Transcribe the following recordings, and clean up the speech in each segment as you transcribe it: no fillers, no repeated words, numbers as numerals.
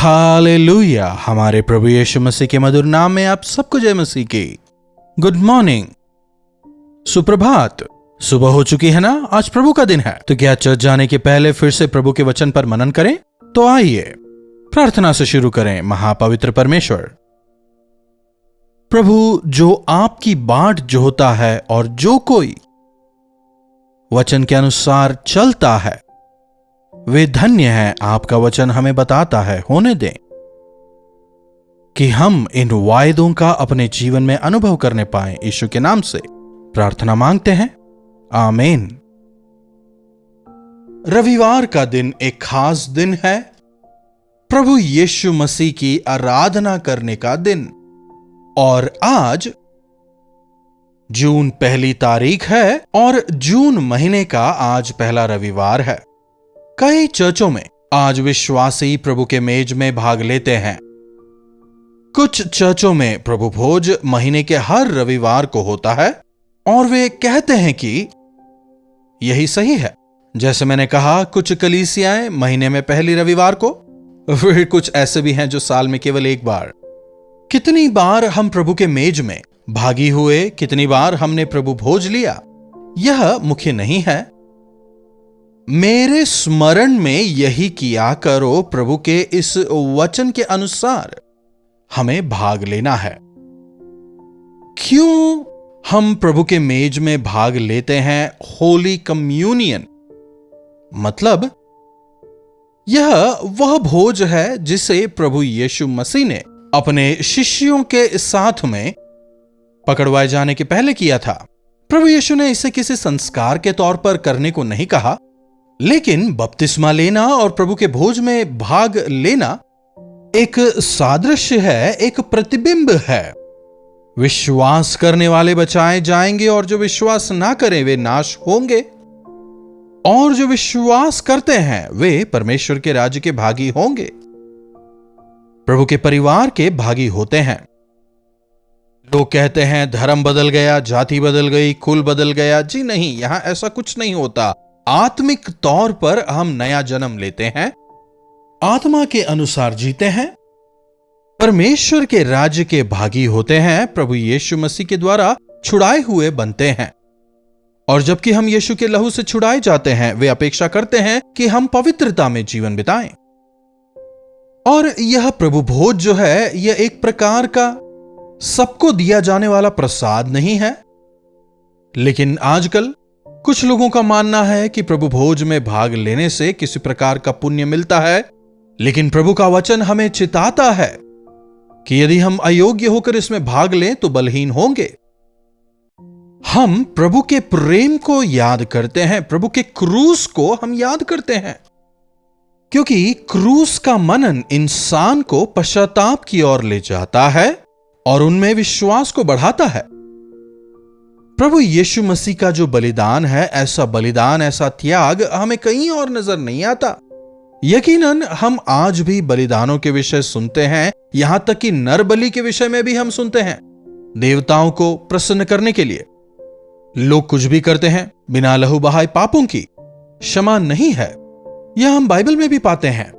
Hallelujah. हमारे प्रभु यीशु मसीह के मधुर नाम में आप सबको जय मसीह की। गुड मॉर्निंग, सुप्रभात। सुबह हो चुकी है ना। आज प्रभु का दिन है, तो क्या चर्च जाने के पहले फिर से प्रभु के वचन पर मनन करें। तो आइए प्रार्थना से शुरू करें। महापवित्र परमेश्वर प्रभु, जो आपकी बाट जोहता है और जो कोई वचन के अनुसार चलता है वे धन्य है। आपका वचन हमें बताता है, होने दें कि हम इन वायदों का अपने जीवन में अनुभव करने पाएं। यीशु के नाम से प्रार्थना मांगते हैं, आमीन। रविवार का दिन एक खास दिन है, प्रभु यीशु मसीह की आराधना करने का दिन। और आज जून 1 तारीख है और जून महीने का आज पहला रविवार है। कई चर्चों में आज विश्वासी प्रभु के मेज में भाग लेते हैं। कुछ चर्चों में प्रभु भोज महीने के हर रविवार को होता है और वे कहते हैं कि यही सही है। जैसे मैंने कहा, कुछ कलीसियाएं महीने में पहली रविवार को, फिर कुछ ऐसे भी हैं जो साल में केवल एक बार। कितनी बार हम प्रभु के मेज में भागी हुए, कितनी बार हमने प्रभु भोज लिया, यह मुख्य नहीं है। मेरे स्मरण में यही किया करो, प्रभु के इस वचन के अनुसार हमें भाग लेना है। क्यों हम प्रभु के मेज में भाग लेते हैं? होली कम्युनियन मतलब यह वह भोज है जिसे प्रभु यीशु मसीह ने अपने शिष्यों के साथ में पकड़वाए जाने के पहले किया था। प्रभु यीशु ने इसे किसी संस्कार के तौर पर करने को नहीं कहा, लेकिन बपतिस्मा लेना और प्रभु के भोज में भाग लेना एक सादृश्य है, एक प्रतिबिंब है। विश्वास करने वाले बचाए जाएंगे और जो विश्वास ना करें वे नाश होंगे, और जो विश्वास करते हैं वे परमेश्वर के राज्य के भागी होंगे, प्रभु के परिवार के भागी होते हैं। लोग कहते हैं धर्म बदल गया, जाति बदल गई, कुल बदल गया। जी नहीं, यहां ऐसा कुछ नहीं होता। आत्मिक तौर पर हम नया जन्म लेते हैं, आत्मा के अनुसार जीते हैं, परमेश्वर के राज्य के भागी होते हैं, प्रभु यीशु मसीह के द्वारा छुड़ाए हुए बनते हैं। और जबकि हम यीशु के लहू से छुड़ाए जाते हैं, वे अपेक्षा करते हैं कि हम पवित्रता में जीवन बिताएं। और यह प्रभु भोज जो है, यह एक प्रकार का सबको दिया जाने वाला प्रसाद नहीं है। लेकिन आजकल कुछ लोगों का मानना है कि प्रभु भोज में भाग लेने से किसी प्रकार का पुण्य मिलता है। लेकिन प्रभु का वचन हमें चिताता है कि यदि हम अयोग्य होकर इसमें भाग लें तो बलहीन होंगे। हम प्रभु के प्रेम को याद करते हैं, प्रभु के क्रूस को हम याद करते हैं, क्योंकि क्रूस का मनन इंसान को पश्चाताप की ओर ले जाता है और उनमें विश्वास को बढ़ाता है। प्रभु यीशु मसीह का जो बलिदान है, ऐसा बलिदान, ऐसा त्याग हमें कहीं और नजर नहीं आता। यकीनन हम आज भी बलिदानों के विषय सुनते हैं, यहां तक कि नर बलि के विषय में भी हम सुनते हैं। देवताओं को प्रसन्न करने के लिए लोग कुछ भी करते हैं। बिना लहू बहाए पापों की क्षमा नहीं है, यह हम बाइबल में भी पाते हैं।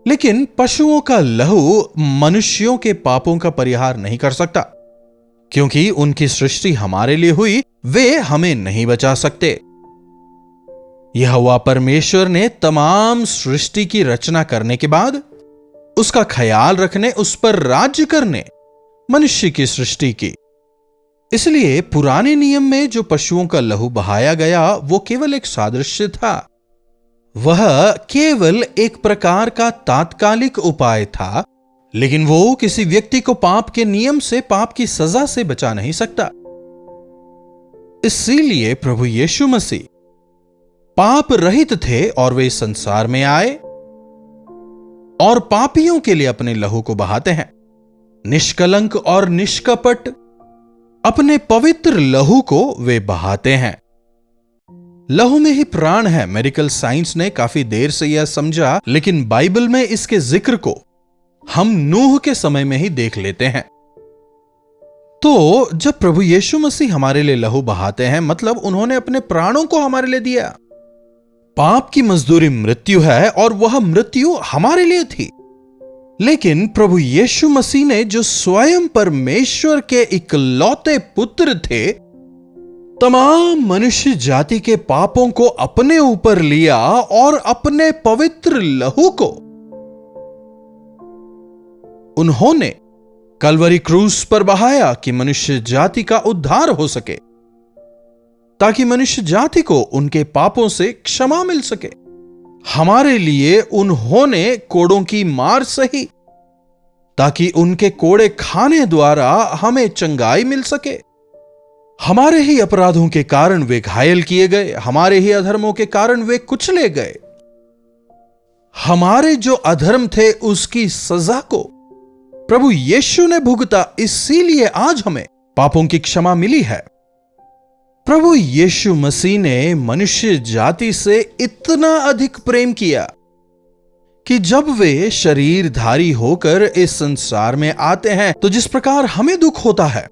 लेकिन पशुओं का लहू मनुष्यों के पापों का परिहार नहीं कर सकता, क्योंकि उनकी सृष्टि हमारे लिए हुई, वे हमें नहीं बचा सकते। यहोवा परमेश्वर ने तमाम सृष्टि की रचना करने के बाद उसका ख्याल रखने, उस पर राज्य करने मनुष्य की सृष्टि की। इसलिए पुराने नियम में जो पशुओं का लहू बहाया गया वो केवल एक सादृश्य था। वह केवल एक प्रकार का तात्कालिक उपाय था, लेकिन वो किसी व्यक्ति को पाप के नियम से, पाप की सजा से बचा नहीं सकता। इसीलिए प्रभु यीशु मसीह पाप रहित थे और वे संसार में आए और पापियों के लिए अपने लहू को बहाते हैं। निष्कलंक और निष्कपट अपने पवित्र लहू को वे बहाते हैं। लहू में ही प्राण है। मेडिकल साइंस ने काफी देर से यह समझा, लेकिन बाइबल में इसके जिक्र को हम नूह के समय में ही देख लेते हैं। तो जब प्रभु यीशु मसीह हमारे लिए लहू बहाते हैं, मतलब उन्होंने अपने प्राणों को हमारे लिए दिया। पाप की मजदूरी मृत्यु है और वह मृत्यु हमारे लिए थी, लेकिन प्रभु यीशु मसीह ने, जो स्वयं परमेश्वर के इकलौते पुत्र थे, तमाम मनुष्य जाति के पापों को अपने ऊपर लिया और अपने पवित्र लहू को उन्होंने कलवरी क्रूस पर बहाया कि मनुष्य जाति का उद्धार हो सके, ताकि मनुष्य जाति को उनके पापों से क्षमा मिल सके। हमारे लिए उन्होंने कोड़ों की मार सही, ताकि उनके कोड़े खाने द्वारा हमें चंगाई मिल सके। हमारे ही अपराधों के कारण वे घायल किए गए, हमारे ही अधर्मों के कारण वे कुचले गए। हमारे जो अधर्म थे उसकी सजा को प्रभु यीशु ने भुगता, इसीलिए आज हमें पापों की क्षमा मिली है। प्रभु यीशु मसीह ने मनुष्य जाति से इतना अधिक प्रेम किया कि जब वे शरीरधारी होकर इस संसार में आते हैं, तो जिस प्रकार हमें दुख होता है,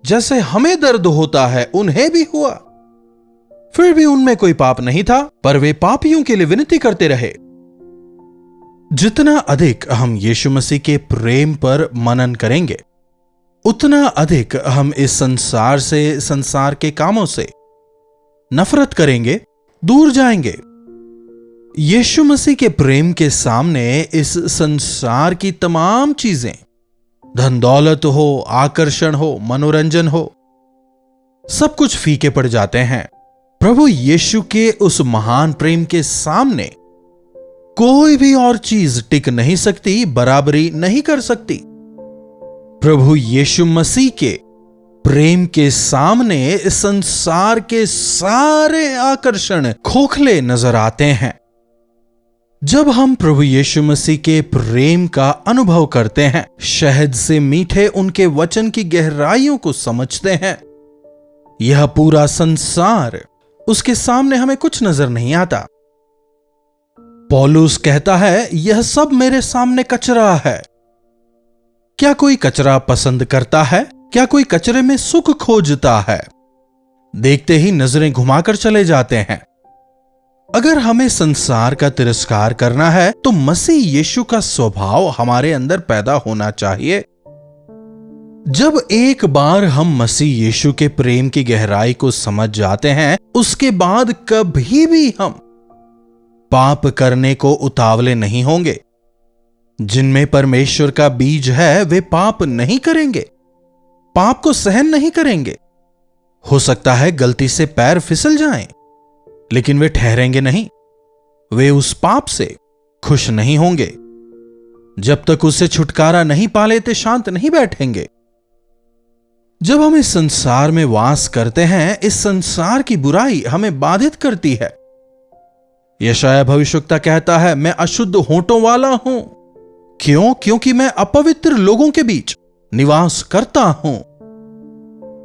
जैसे हमें दर्द होता है, उन्हें भी हुआ। फिर भी उनमें कोई पाप नहीं था, पर वे पापियों के लिए विनती करते रहे। जितना अधिक हम यीशु मसीह के प्रेम पर मनन करेंगे, उतना अधिक हम इस संसार से, संसार के कामों से नफरत करेंगे, दूर जाएंगे। यीशु मसीह के प्रेम के सामने इस संसार की तमाम चीजें, धन दौलत हो, आकर्षण हो, मनोरंजन हो, सब कुछ फीके पड़ जाते हैं। प्रभु यीशु के उस महान प्रेम के सामने कोई भी और चीज टिक नहीं सकती, बराबरी नहीं कर सकती। प्रभु यीशु मसीह के प्रेम के सामने संसार के सारे आकर्षण खोखले नजर आते हैं। जब हम प्रभु यीशु मसीह के प्रेम का अनुभव करते हैं, शहद से मीठे उनके वचन की गहराइयों को समझते हैं, यह पूरा संसार उसके सामने हमें कुछ नजर नहीं आता। पौलुस कहता है, यह सब मेरे सामने कचरा है। क्या कोई कचरा पसंद करता है? क्या कोई कचरे में सुख खोजता है? देखते ही नजरें घुमाकर चले जाते हैं। अगर हमें संसार का तिरस्कार करना है, तो मसीह यीशु का स्वभाव हमारे अंदर पैदा होना चाहिए। जब एक बार हम मसीह यीशु के प्रेम की गहराई को समझ जाते हैं, उसके बाद कभी भी हम पाप करने को उतावले नहीं होंगे। जिनमें परमेश्वर का बीज है, वे पाप नहीं करेंगे, पाप को सहन नहीं करेंगे। हो सकता है गलती से पैर फिसल जाएं, लेकिन वे ठहरेंगे नहीं। वे उस पाप से खुश नहीं होंगे। जब तक उससे छुटकारा नहीं पा लेते, शांत नहीं बैठेंगे। जब हम इस संसार में वास करते हैं, इस संसार की बुराई हमें बाधित करती है। यशायाह भविष्यवक्ता कहता है, मैं अशुद्ध होंठों वाला हूं। क्यों? क्योंकि मैं अपवित्र लोगों के बीच निवास करता हूं।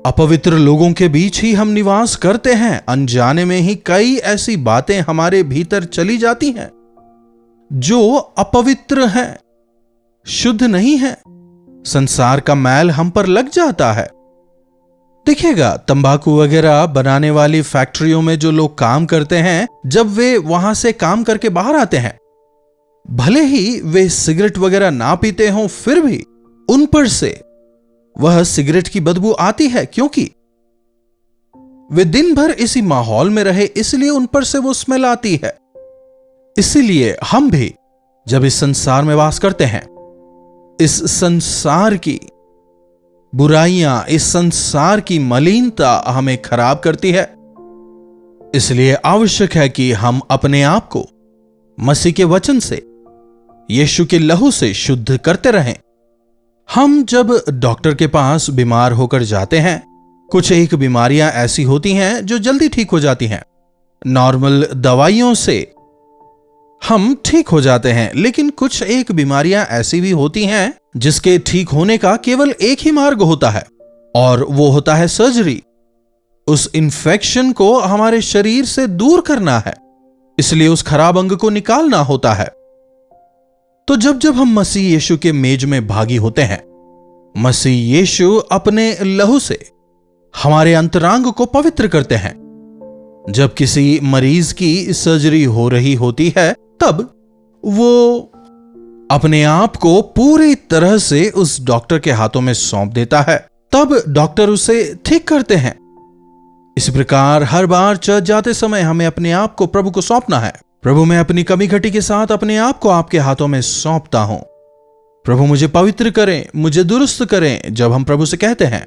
अपवित्र लोगों के बीच ही हम निवास करते हैं। अनजाने में ही कई ऐसी बातें हमारे भीतर चली जाती हैं जो अपवित्र हैं, शुद्ध नहीं है। संसार का मैल हम पर लग जाता है। देखिएगा, तंबाकू वगैरह बनाने वाली फैक्ट्रियों में जो लोग काम करते हैं, जब वे वहां से काम करके बाहर आते हैं, भले ही वे सिगरेट वगैरह ना पीते हों, फिर भी उन पर से वह सिगरेट की बदबू आती है, क्योंकि वे दिन भर इसी माहौल में रहे, इसलिए उन पर से वो स्मेल आती है। इसीलिए हम भी जब इस संसार में वास करते हैं, इस संसार की बुराइयां, इस संसार की मलिनता हमें खराब करती है। इसलिए आवश्यक है कि हम अपने आप को मसीह के वचन से, यीशु के लहू से शुद्ध करते रहें। हम जब डॉक्टर के पास बीमार होकर जाते हैं, कुछ एक बीमारियां ऐसी होती हैं जो जल्दी ठीक हो जाती हैं। नॉर्मल दवाइयों से हम ठीक हो जाते हैं, लेकिन कुछ एक बीमारियां ऐसी भी होती हैं जिसके ठीक होने का केवल एक ही मार्ग होता है, और वो होता है सर्जरी। उस इंफेक्शन को हमारे शरीर से दूर करना है, इसलिए उस खराब अंग को निकालना होता है। तो जब जब हम मसीह यीशु के मेज में भागी होते हैं, मसीह यीशु अपने लहू से हमारे अंतरांग को पवित्र करते हैं। जब किसी मरीज की सर्जरी हो रही होती है, तब वो अपने आप को पूरी तरह से उस डॉक्टर के हाथों में सौंप देता है। तब डॉक्टर उसे ठीक करते हैं। इस प्रकार हर बार चर्च जाते समय हमें अपने आप को प्रभु को सौंपना है। प्रभु, मैं अपनी कमी घटी के साथ अपने आप को आपके हाथों में सौंपता हूं। प्रभु, मुझे पवित्र करें, मुझे दुरुस्त करें। जब हम प्रभु से कहते हैं,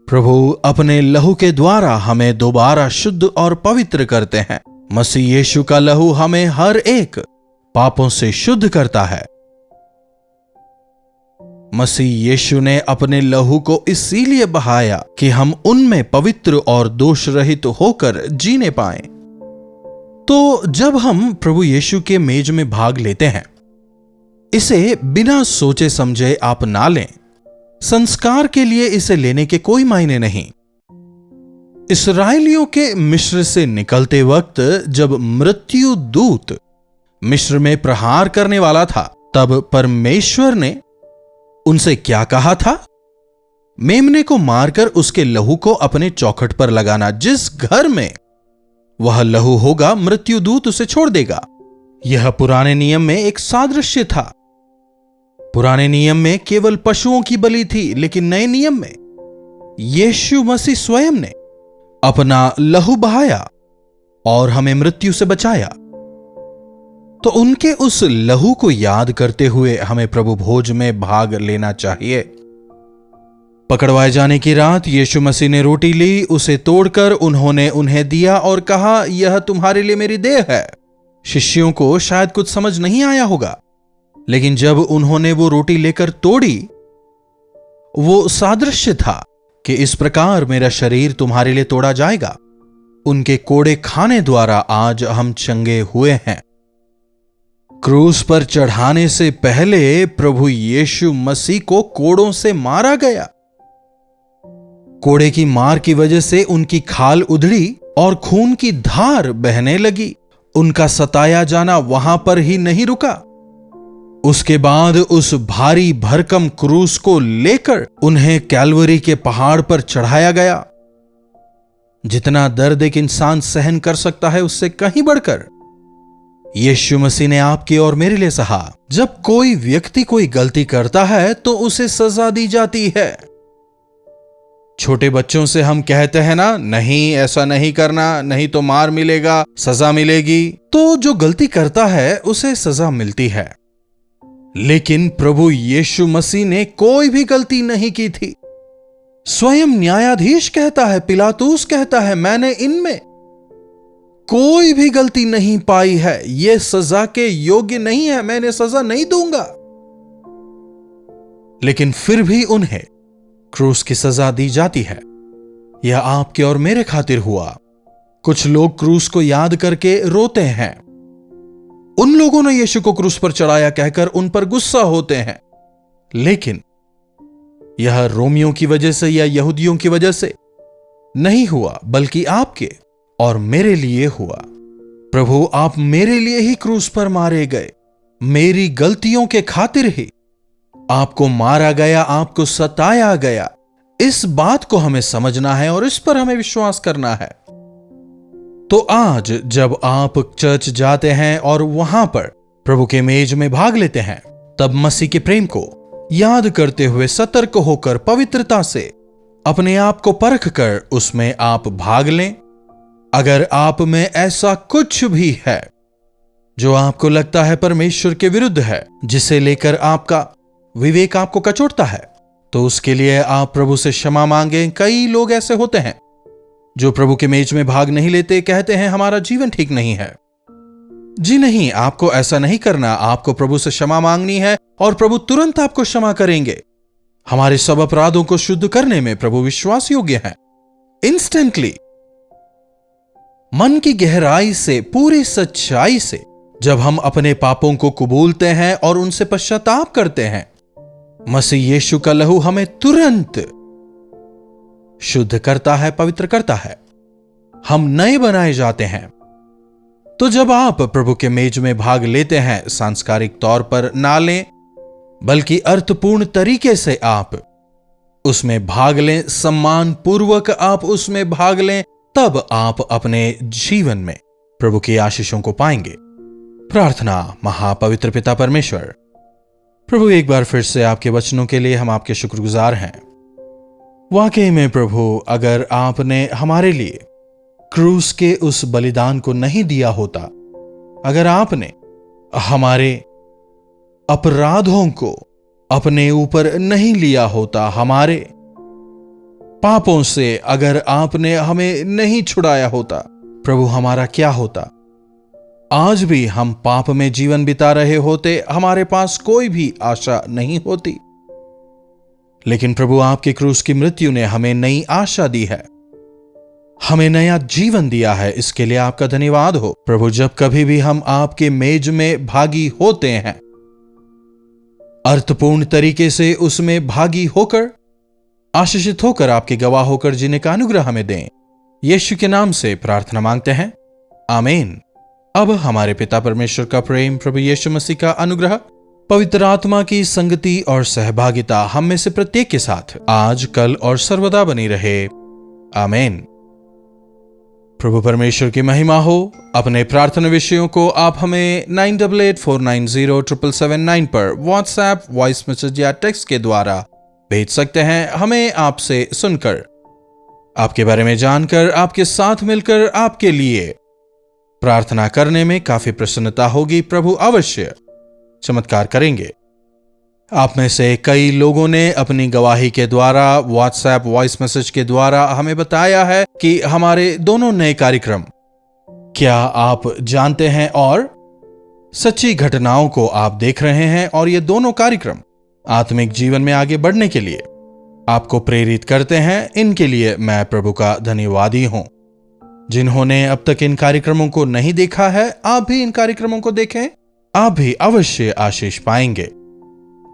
प्रभु अपने लहू के द्वारा हमें दोबारा शुद्ध और पवित्र करते हैं। मसीह यीशु का लहू हमें हर एक पापों से शुद्ध करता है। मसीह यीशु ने अपने लहू को इसीलिए बहाया कि हम उनमें पवित्र और दोष रहित होकर जीने पाएं। तो जब हम प्रभु यीशु के मेज में भाग लेते हैं, इसे बिना सोचे समझे आप ना लें। संस्कार के लिए इसे लेने के कोई मायने नहीं। इस्राएलियों के मिस्र से निकलते वक्त जब मृत्यु दूत मिस्र में प्रहार करने वाला था, तब परमेश्वर ने उनसे क्या कहा था? मेमने को मारकर उसके लहू को अपने चौखट पर लगाना। जिस घर में वह लहू होगा, मृत्युदूत उसे छोड़ देगा। यह पुराने नियम में एक सादृश्य था। पुराने नियम में केवल पशुओं की बलि थी, लेकिन नए नियम में यीशु मसीह स्वयं ने अपना लहू बहाया और हमें मृत्यु से बचाया। तो उनके उस लहू को याद करते हुए हमें प्रभु भोज में भाग लेना चाहिए। पकड़वाए जाने की रात यीशु मसीह ने रोटी ली, उसे तोड़कर उन्होंने उन्हें दिया और कहा, यह तुम्हारे लिए मेरी देह है। शिष्यों को शायद कुछ समझ नहीं आया होगा, लेकिन जब उन्होंने वो रोटी लेकर तोड़ी, वो सादृश्य था कि इस प्रकार मेरा शरीर तुम्हारे लिए तोड़ा जाएगा। उनके कोड़े खाने द्वारा आज हम चंगे हुए हैं। क्रूस पर चढ़ाने से पहले प्रभु यीशु मसीह को कोड़ों से मारा गया। कोड़े की मार की वजह से उनकी खाल उधड़ी और खून की धार बहने लगी। उनका सताया जाना वहां पर ही नहीं रुका। उसके बाद उस भारी भरकम क्रूस को लेकर उन्हें कैलवरी के पहाड़ पर चढ़ाया गया। जितना दर्द एक इंसान सहन कर सकता है, उससे कहीं बढ़कर यीशु मसीह ने आपके और मेरे लिए सहा। जब कोई व्यक्ति कोई गलती करता है तो उसे सजा दी जाती है। छोटे बच्चों से हम कहते हैं ना, नहीं ऐसा नहीं करना, नहीं तो मार मिलेगा, सजा मिलेगी। तो जो गलती करता है उसे सजा मिलती है। लेकिन प्रभु यीशु मसीह ने कोई भी गलती नहीं की थी। स्वयं न्यायाधीश कहता है, पिलातुस कहता है, मैंने इनमें कोई भी गलती नहीं पाई है, ये सजा के योग्य नहीं है, मैंने सजा नहीं दूंगा। लेकिन फिर भी उन्हें क्रूस की सजा दी जाती है। यह आपके और मेरे खातिर हुआ। कुछ लोग क्रूस को याद करके रोते हैं। उन लोगों ने यीशु को क्रूस पर चढ़ाया कहकर उन पर गुस्सा होते हैं। लेकिन यह रोमियों की वजह से या यहूदियों की वजह से नहीं हुआ, बल्कि आपके और मेरे लिए हुआ। प्रभु, आप मेरे लिए ही क्रूस पर मारे गए। मेरी गलतियों के खातिर ही आपको मारा गया, आपको सताया गया। इस बात को हमें समझना है और इस पर हमें विश्वास करना है। तो आज जब आप चर्च जाते हैं और वहां पर प्रभु के मेज में भाग लेते हैं, तब मसीह के प्रेम को याद करते हुए सतर्क होकर पवित्रता से अपने आप को परख कर उसमें आप भाग लें। अगर आप में ऐसा कुछ भी है जो आपको लगता है परमेश्वर के विरुद्ध है, जिसे लेकर आपका विवेक आपको कचोटता है, तो उसके लिए आप प्रभु से क्षमा मांगें। कई लोग ऐसे होते हैं जो प्रभु के मेज में भाग नहीं लेते, कहते हैं हमारा जीवन ठीक नहीं है। जी नहीं, आपको ऐसा नहीं करना। आपको प्रभु से क्षमा मांगनी है और प्रभु तुरंत आपको क्षमा करेंगे। हमारे सब अपराधों को शुद्ध करने में प्रभु विश्वास योग्य है। इंस्टेंटली, मन की गहराई से, पूरी सच्चाई से जब हम अपने पापों को कबूलते हैं और उनसे पश्चाताप करते हैं, मसीह यीशु का लहू हमें तुरंत शुद्ध करता है, पवित्र करता है। हम नए बनाए जाते हैं। तो जब आप प्रभु के मेज में भाग लेते हैं, सांस्कारिक तौर पर ना लें, बल्कि अर्थपूर्ण तरीके से आप उसमें भाग लें, सम्मान पूर्वक आप उसमें भाग लें, तब आप अपने जीवन में प्रभु की आशीषों को पाएंगे। प्रार्थना। महापवित्र पिता परमेश्वर, प्रभु, एक बार फिर से आपके वचनों के लिए हम आपके शुक्रगुजार हैं। वाकई में प्रभु, अगर आपने हमारे लिए क्रूस के उस बलिदान को नहीं दिया होता, अगर आपने हमारे अपराधों को अपने ऊपर नहीं लिया होता, हमारे पापों से अगर आपने हमें नहीं छुड़ाया होता, प्रभु हमारा क्या होता? आज भी हम पाप में जीवन बिता रहे होते, हमारे पास कोई भी आशा नहीं होती। लेकिन प्रभु, आपके क्रूस की मृत्यु ने हमें नई आशा दी है, हमें नया जीवन दिया है। इसके लिए आपका धन्यवाद हो प्रभु। जब कभी भी हम आपके मेज में भागी होते हैं, अर्थपूर्ण तरीके से उसमें भागी होकर, आशीषित होकर, आपके गवाह होकर जीने का अनुग्रह हमें दें। यीशु के नाम से प्रार्थना मांगते हैं, आमीन। अब हमारे पिता परमेश्वर का प्रेम, प्रभु यीशु मसीह का अनुग्रह, पवित्र आत्मा की संगति और सहभागिता हम में से प्रत्येक के साथ आज, कल और सर्वदा बनी रहे, आमीन। प्रभु परमेश्वर की महिमा हो। अपने प्रार्थना विषयों को आप हमें 9884907779 पर व्हाट्सएप, वॉइस मैसेज या टेक्स्ट के द्वारा भेज सकते हैं। हमें आपसे सुनकर, आपके बारे में जानकर, आपके साथ मिलकर आपके लिए प्रार्थना करने में काफी प्रसन्नता होगी। प्रभु अवश्य चमत्कार करेंगे। आप में से कई लोगों ने अपनी गवाही के द्वारा, व्हाट्सएप, वॉइस मैसेज के द्वारा हमें बताया है कि हमारे दोनों नए कार्यक्रम, क्या आप जानते हैं, और सच्ची घटनाओं को आप देख रहे हैं, और ये दोनों कार्यक्रम आत्मिक जीवन में आगे बढ़ने के लिए आपको प्रेरित करते हैं। इनके लिए मैं प्रभु का धन्यवादी हूं। जिन्होंने अब तक इन कार्यक्रमों को नहीं देखा है, आप भी इन कार्यक्रमों को देखें, आप भी अवश्य आशीष पाएंगे।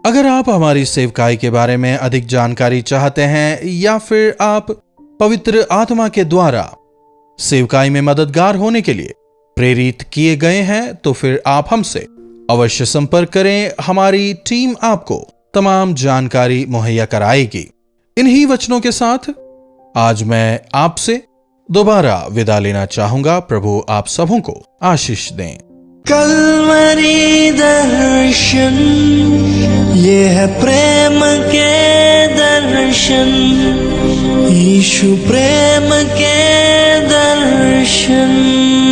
अगर आप हमारी सेवकाई के बारे में अधिक जानकारी चाहते हैं, या फिर आप पवित्र आत्मा के द्वारा सेवकाई में मददगार होने के लिए प्रेरित किए गए हैं, तो फिर आप हमसे अवश्य संपर्क करें। हमारी टीम आपको तमाम जानकारी मुहैया कराएगी। इन्हीं वचनों के साथ आज मैं आपसे दोबारा विदा लेना चाहूंगा। प्रभु आप सबों को आशीष दें। कल्वरी दर्शन, ये है प्रेम के दर्शन, यीशु प्रेम के दर्शन।